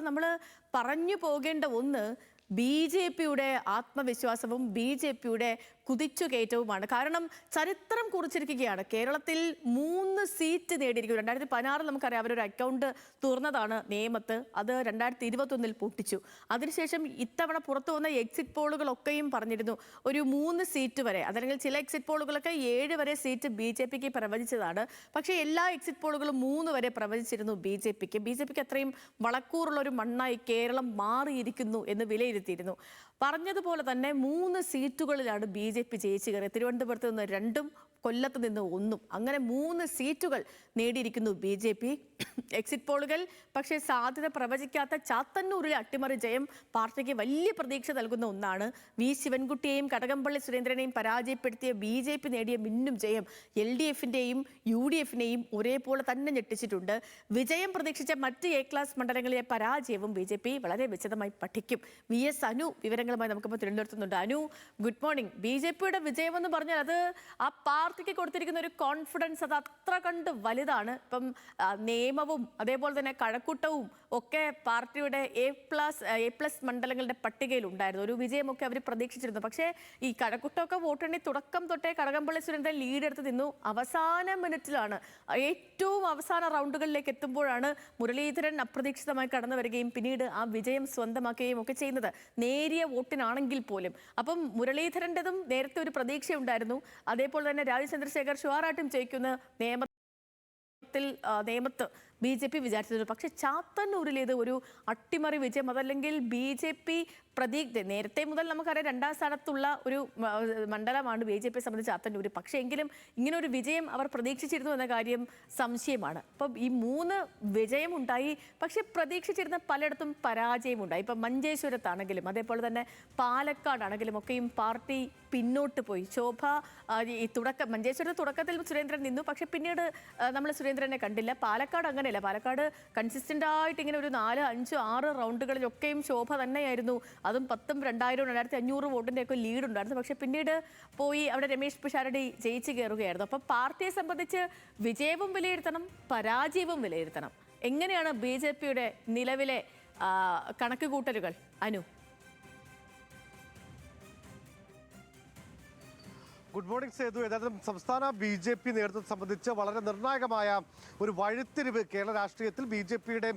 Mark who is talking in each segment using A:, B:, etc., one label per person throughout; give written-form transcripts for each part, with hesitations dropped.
A: നമ്മൾ പറഞ്ഞു പോകേണ്ട ഒന്ന് ബി.ജെ.പിയുടെ ആത്മവിശ്വാസവും ബി.ജെ.പിയുടെ കുതിച്ചുകയറ്റവുമാണ്. കാരണം ചരിത്രം കുറിച്ചിരിക്കുകയാണ്. കേരളത്തിൽ 3 സീറ്റ് നേടിയിരിക്കുന്നു. 2016 നമുക്കറിയാം അവരൊരു അക്കൗണ്ട് തുറന്നതാണ് നേമത്ത്. അത് 2021 പൊട്ടിച്ചു. അതിനുശേഷം ഇത്തവണ പുറത്തു വന്ന എക്സിറ്റ് പോളുകളൊക്കെയും പറഞ്ഞിരുന്നു ഒരു 3 സീറ്റ് വരെ, അതല്ലെങ്കിൽ ചില എക്സിറ്റ് പോളുകളൊക്കെ 7 വരെ സീറ്റ് ബി.ജെ.പിക്ക് പ്രവചിച്ചതാണ്. പക്ഷേ എല്ലാ എക്സിറ്റ് പോളുകളും 3 വരെ പ്രവചിച്ചിരുന്നു ബി.ജെ.പിക്ക്. ബി.ജെ.പിക്ക് അത്രയും വളക്കൂറുള്ള ഒരു മണ്ണായി കേരളം മാറിയിരിക്കുന്നു എന്ന് വിലയിരുത്തിയിരുന്നു. പറഞ്ഞതുപോലെ തന്നെ 3 സീറ്റുകളിലാണ് ബി.ജെ.പി ജയിച്ചു കയറിയത്. തിരുവനന്തപുരത്ത് നിന്ന് 2, കൊല്ലത്ത് നിന്ന് 1. അങ്ങനെ 3 സീറ്റുകൾ നേടിയിരിക്കുന്നു ബി.ജെ.പി. എക്സിറ്റ് പോളുകൾ പക്ഷേ സാധ്യത പ്രവചിക്കാത്ത ചാത്തന്നൂരിലെ അട്ടിമറി ജയം പാർട്ടിക്ക് വലിയ പ്രതീക്ഷ നൽകുന്ന ഒന്നാണ്. വി ശിവൻകുട്ടിയെയും കടകംപള്ളി സുരേന്ദ്രനെയും പരാജയപ്പെടുത്തിയ ബി.ജെ.പി നേടിയ മിന്നും ജയം എൽ.ഡി.എഫിന്റെയും യു.ഡി.എഫിനെയും ഒരേപോലെ തന്നെ ഞെട്ടിച്ചിട്ടുണ്ട്. വിജയം പ്രതീക്ഷിച്ച മറ്റ് എ ക്ലാസ് മണ്ഡലങ്ങളിലെ പരാജയവും ബി.ജെ.പി വളരെ വിശദമായി പഠിക്കും. വി.എസ്. അനു വിവരങ്ങളുമായി നമുക്കിപ്പോൾ തിരുവനന്തപുരത്തുന്നുണ്ട്. Anu, good morning. ബി.ജെ.പിയുടെ വിജയം എന്ന് പറഞ്ഞാൽ അത് ആ പാർട്ടിക്ക് കൊടുത്തിരിക്കുന്ന ഒരു കോൺഫിഡൻസ് അത് അത്ര കണ്ട് വലുതാണ്. ഇപ്പം നിയമവും അതേപോലെ തന്നെ കഴക്കൂട്ടവും ഒക്കെ പാർട്ടിയുടെ എ പ്ലസ് മണ്ഡലങ്ങളുടെ പട്ടികയിൽ ഉണ്ടായിരുന്നു. ഒരു വിജയമൊക്കെ അവർ പ്രതീക്ഷിച്ചിരുന്നു. പക്ഷേ ഈ കഴക്കൂട്ടമൊക്കെ വോട്ടെണ്ണി തുടക്കം തൊട്ടേ കടകംപള്ളി സുരേന്ദ്രൻ ലീഡ് എടുത്ത് നിന്നു. അവസാന മിനിറ്റിലാണ്, ഏറ്റവും അവസാന റൗണ്ടുകളിലേക്ക് എത്തുമ്പോഴാണ് മുരളീധരൻ അപ്രതീക്ഷിതമായി കടന്നു വരികയും പിന്നീട് ആ വിജയം സ്വന്തമാക്കുകയും ഒക്കെ ചെയ്യുന്നത്, നേരിയ വോട്ടിനാണെങ്കിൽ പോലും. അപ്പം മുരളീധരൻ്റെതും നേരത്തെ ഒരു പ്രതീക്ഷയുണ്ടായിരുന്നു. അതേപോലെ തന്നെ രാജീവ് ചന്ദ്രശേഖർ ഷുവാറായിട്ടും ജയിക്കുന്ന നേമത്ത് ബി.ജെ.പി വിചാരിച്ചത്. പക്ഷെ ചാത്തന്നൂരിലേത് ഒരു അട്ടിമറി വിജയം, അതല്ലെങ്കിൽ ബി.ജെ.പി നേരത്തെ മുതൽ നമുക്കറിയാം 2ാം സ്ഥാനത്തുള്ള ഒരു മണ്ഡലമാണ് ബി.ജെ.പിയെ സംബന്ധിച്ച് ചാത്തന്നൂർ. പക്ഷേ എങ്കിലും ഇങ്ങനെ ഒരു വിജയം അവർ പ്രതീക്ഷിച്ചിരുന്നു എന്ന കാര്യം സംശയമാണ്. അപ്പം ഈ 3 വിജയം ഉണ്ടായി, പക്ഷെ പ്രതീക്ഷിച്ചിരുന്ന പലയിടത്തും പരാജയമുണ്ടായി. ഇപ്പം മഞ്ചേശ്വരത്താണെങ്കിലും അതേപോലെ തന്നെ പാലക്കാടാണെങ്കിലും ഒക്കെയും പാർട്ടി പിന്നോട്ട് പോയി. ശോഭ ഈ മഞ്ചേശ്വരത്ത് തുടക്കത്തിൽ സുരേന്ദ്രൻ നിന്നു, പക്ഷെ പിന്നീട് നമ്മൾ സുരേന്ദ്രനെ കണ്ടില്ല. പാലക്കാട് അങ്ങനെയല്ല. പാലക്കാട് കൺസിസ്റ്റന്റ് ആയിട്ട് ഇങ്ങനെ ഒരു 4, 5, 6 റൗണ്ടുകളിലൊക്കെയും ശോഭ തന്നെയായിരുന്നു. അതും 10,000, 2,000, 2,500 വോട്ടിൻ്റെ ഒക്കെ ലീഡ് ഉണ്ടായിരുന്നു. പക്ഷെ പിന്നീട് പോയി അവിടെ രമേശ് പിഷാരടി ജയിച്ചു കയറുകയായിരുന്നു. അപ്പം പാർട്ടിയെ സംബന്ധിച്ച് വിജയവും വിലയിരുത്തണം, പരാജയവും വിലയിരുത്തണം. എങ്ങനെയാണ് ബി.ജെ.പിയുടെ നിലവിലെ കണക്ക് കൂട്ടലുകൾ, അനു?
B: Good morning Sethu. യഥാർത്ഥം സംസ്ഥാന ബി.ജെ.പി നേതൃത്വത്തെ സംബന്ധിച്ച് വളരെ നിർണായകമായ ഒരു വഴിത്തിരിവ് കേരള രാഷ്ട്രീയത്തിൽ ബി.ജെ.പിയുടെ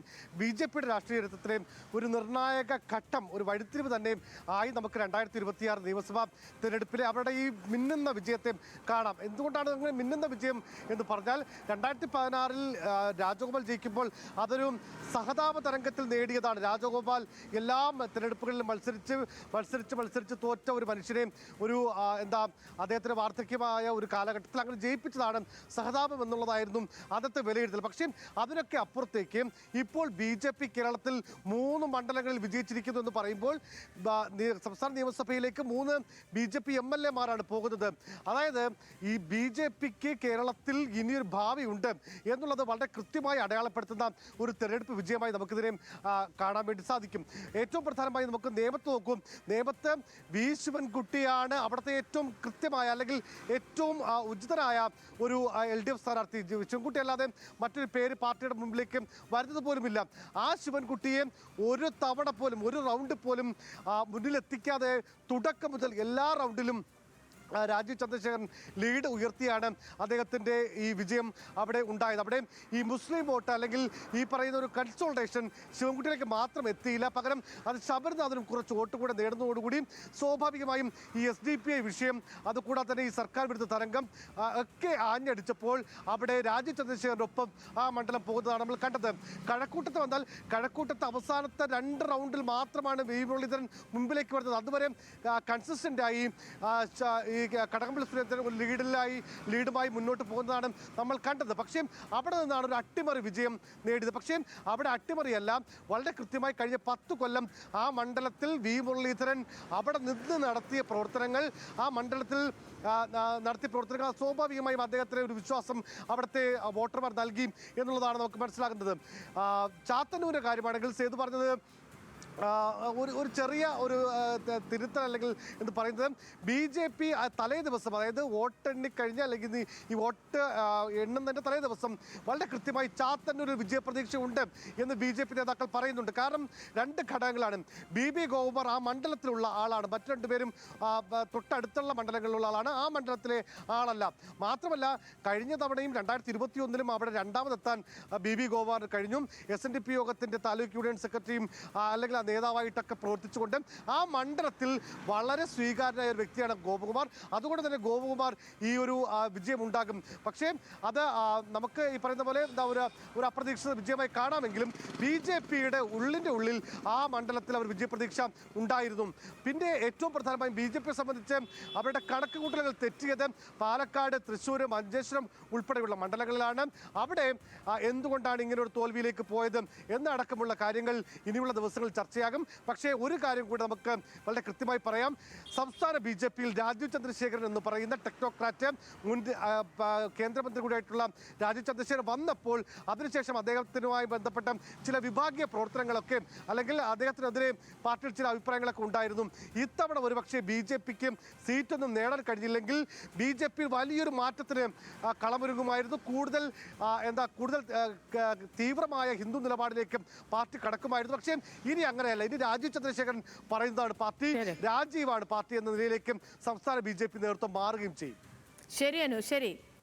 B: രാഷ്ട്രീയ നേതൃത്വത്തിലെയും ഒരു നിർണായക ഘട്ടം, ഒരു വഴിത്തിരിവ് തന്നെ ആയി നമുക്ക് 2026 നിയമസഭാ തിരഞ്ഞെടുപ്പിലെ അവരുടെ ഈ മിന്നുന്ന വിജയത്തെ കാണാം. എന്തുകൊണ്ടാണ് അങ്ങനെ മിന്നുന്ന വിജയം എന്ന് പറഞ്ഞാൽ 2016 രാജഗോപാൽ ജയിക്കുമ്പോൾ അതൊരു സഹതാപ തരംഗത്തിൽ നേടിയതാണ്. രാജഗോപാൽ എല്ലാ തിരഞ്ഞെടുപ്പുകളിലും മത്സരിച്ച് തോറ്റ ഒരു മനുഷ്യനെയും ഒരു അദ്ദേഹത്തിന് വാർദ്ധക്യമായ ഒരു കാലഘട്ടത്തിൽ അങ്ങനെ ജയിപ്പിച്ചതാണ് സഹതാപം എന്നുള്ളതായിരുന്നു അന്നത്തെ വിലയിരുത്തൽ. പക്ഷേ അതിനൊക്കെ അപ്പുറത്തേക്ക് ഇപ്പോൾ ബി.ജെ.പി കേരളത്തിൽ 3 മണ്ഡലങ്ങളിൽ വിജയിച്ചിരിക്കുന്നു എന്ന് പറയുമ്പോൾ സംസ്ഥാന നിയമസഭയിലേക്ക് 3 ബി.ജെ.പി MLA-മാരാണ് പോകുന്നത്. അതായത് ഈ ബി.ജെ.പിക്ക് കേരളത്തിൽ ഇനിയൊരു ഭാവിയുണ്ട് എന്നുള്ളത് വളരെ കൃത്യമായി അടയാളപ്പെടുത്തുന്ന ഒരു തെരഞ്ഞെടുപ്പ് വിജയമായി നമുക്കിതിനെ കാണാൻ വേണ്ടി സാധിക്കും. ഏറ്റവും പ്രധാനമായി നമുക്ക് നേമത്ത് നോക്കും. നേമത്ത് വി ശിവൻകുട്ടിയാണ് അവിടുത്തെ ഏറ്റവും കൃത്യമായ അല്ലെങ്കിൽ ഏറ്റവും ഉചിതനായ ഒരു LDF സ്ഥാനാർത്ഥി. ശിവൻകുട്ടി അല്ലാതെ മറ്റൊരു പേര് പാർട്ടിയുടെ മുമ്പിലേക്ക് വരുന്നത് പോലുമില്ല. ആ ശിവൻകുട്ടിയെ ഒരു തവണ പോലും, ഒരു റൗണ്ട് പോലും മുന്നിലെത്തിക്കാതെ തുടക്കം മുതൽ എല്ലാ റൗണ്ടിലും രാജീവ് ചന്ദ്രശേഖരൻ ലീഡ് ഉയർത്തിയാണ് അദ്ദേഹത്തിൻ്റെ ഈ വിജയം അവിടെ ഉണ്ടായത്. അവിടെ ഈ മുസ്ലിം വോട്ട് അല്ലെങ്കിൽ ഈ പറയുന്ന ഒരു കൺസോൾട്ടേഷൻ ശിവൻകുട്ടിയിലേക്ക് മാത്രം എത്തിയില്ല. പകരം അത് ശബരിനാഥനും കുറച്ച് വോട്ട് കൂടെ നേടുന്നതോടുകൂടി സ്വാഭാവികമായും ഈ SDPI വിഷയം, അതുകൂടാതെ തന്നെ ഈ സർക്കാർ വിരുദ്ധ തരംഗം ഒക്കെ ആഞ്ഞടിച്ചപ്പോൾ അവിടെ രാജീവ് ചന്ദ്രശേഖരൻ്റെ ഒപ്പം ആ മണ്ഡലം പോകുന്നതാണ് നമ്മൾ കണ്ടത്. കഴക്കൂട്ടത്ത് വന്നാൽ കഴക്കൂട്ടത്ത് അവസാനത്തെ 2 റൗണ്ടിൽ മാത്രമാണ് വി മുരളീധരൻ മുമ്പിലേക്ക് വരുന്നത്. അതുവരെ കൺസിസ്റ്റൻ്റായി ഈ കടകംപള്ളി സുരേന്ദ്രൻ ലീഡുമായി മുന്നോട്ട് പോകുന്നതാണ് നമ്മൾ കണ്ടത്. പക്ഷേ അവിടെ നിന്നാണ് ഒരു അട്ടിമറി വിജയം നേടിയത്. പക്ഷേ അവിടെ അട്ടിമറിയല്ല, വളരെ കൃത്യമായി കഴിഞ്ഞ 10 കൊല്ലം ആ മണ്ഡലത്തിൽ വി മുരളീധരൻ അവിടെ നിന്ന് നടത്തിയ പ്രവർത്തനങ്ങൾ, ആ മണ്ഡലത്തിൽ നടത്തിയ പ്രവർത്തനങ്ങൾ സ്വാഭാവികമായും അദ്ദേഹത്തിന് ഒരു വിശ്വാസം അവിടുത്തെ വോട്ടർമാർ നൽകി എന്നുള്ളതാണ് നമുക്ക് മനസ്സിലാക്കുന്നത്. ചാത്തന്നൂരിൻ്റെ കാര്യമാണെങ്കിൽ സേതു പറഞ്ഞത് ഒരു ചെറിയ ഒരു തിരുത്തൽ അല്ലെങ്കിൽ എന്ന് പറയുന്നത് BJP തലേ ദിവസം, അതായത് വോട്ടെണ്ണി കഴിഞ്ഞ അല്ലെങ്കിൽ ഈ വോട്ട് എണ്ണുന്നതിൻ്റെ തലേ ദിവസം വളരെ കൃത്യമായി ചാത്തന്നൊരു വിജയപ്രതീക്ഷ ഉണ്ട് എന്ന് BJP നേതാക്കൾ പറയുന്നുണ്ട്. കാരണം രണ്ട് ഘടകങ്ങളാണ്. BB ഗോകുമാർ ആ മണ്ഡലത്തിലുള്ള ആളാണ്, മറ്റു രണ്ടുപേരും തൊട്ടടുത്തുള്ള മണ്ഡലങ്ങളിലുള്ള ആളാണ്, ആ മണ്ഡലത്തിലെ ആളല്ല. മാത്രമല്ല കഴിഞ്ഞ തവണയും 2021 അവിടെ രണ്ടാമതെത്താൻ BB ഗോകുമാർ കഴിഞ്ഞു. SNDP യോഗത്തിൻ്റെ താലൂക്ക് യൂണിയൻ സെക്രട്ടറിയും അല്ലെങ്കിൽ നേതാവായിട്ടൊക്കെ പ്രവർത്തിച്ചുകൊണ്ട് ആ മണ്ഡലത്തിൽ വളരെ സ്വീകാര്യനായ ഒരു വ്യക്തിയാണ് ഗോപകുമാർ. അതുകൊണ്ട് തന്നെ ഗോപകുമാർ ഈ ഒരു വിജയം ഉണ്ടാകും. പക്ഷേ അത് നമുക്ക് ഈ പറയുന്ന പോലെ എന്താ ഒരു അപ്രതീക്ഷിത വിജയമായി കാണാമെങ്കിലും BJPയുടെ ഉള്ളിൽ ആ മണ്ഡലത്തിൽ അവർ വിജയപ്രതീക്ഷ ഉണ്ടായിരുന്നു. പിന്നെ ഏറ്റവും പ്രധാനമായും BJPയെ സംബന്ധിച്ച് അവരുടെ കണക്കുകൂട്ടലുകൾ തെറ്റിയത് പാലക്കാട്, തൃശ്ശൂർ, മഞ്ചേശ്വരം ഉൾപ്പെടെയുള്ള മണ്ഡലങ്ങളിലാണ്. അവിടെ എന്തുകൊണ്ടാണ് ഇങ്ങനെ ഒരു തോൽവിയിലേക്ക് പോയത് എന്നടക്കമുള്ള കാര്യങ്ങൾ ഇനിയുള്ള ദിവസങ്ങളിൽ ചർച്ചയാകും. പക്ഷേ ഒരു കാര്യം കൂടി നമുക്ക് വളരെ കൃത്യമായി പറയാം. സംസ്ഥാന BJPയിൽ രാജീവ് ചന്ദ്രശേഖരൻ എന്ന് പറയുന്ന ടെക്നോക്രാറ്റ്, മുൻ കേന്ദ്രമന്ത്രി കൂടിയായിട്ടുള്ള രാജീവ് ചന്ദ്രശേഖരൻ വന്നപ്പോൾ അതിനുശേഷം അദ്ദേഹത്തിനുമായി ബന്ധപ്പെട്ട ചില വിഭാഗീയ പ്രവർത്തനങ്ങളൊക്കെ അല്ലെങ്കിൽ അദ്ദേഹത്തിനെതിരെ പാർട്ടിയിൽ ചില അഭിപ്രായങ്ങളൊക്കെ ഉണ്ടായിരുന്നു. ഇത്തവണ ഒരുപക്ഷെ BJPക്ക് സീറ്റൊന്നും നേടാൻ കഴിഞ്ഞില്ലെങ്കിൽ BJP വലിയൊരു മാറ്റത്തിന് കളമൊരുങ്ങുമായിരുന്നു. കൂടുതൽ തീവ്രമായ ഹിന്ദു നിലപാടിലേക്ക് പാർട്ടി കടക്കുമായിരുന്നു. പക്ഷേ ഇനി അങ്ങനെയല്ല. ഇനി രാജീവ് ചന്ദ്രശേഖരൻ പറയുന്നതാണ് പാർട്ടി, രാജീവാണ് പാർട്ടി എന്ന നിലയിലേക്കും സംസ്ഥാന BJP നേതൃത്വം മാറുകയും ചെയ്യും.
A: ശരി അനു, ശരി.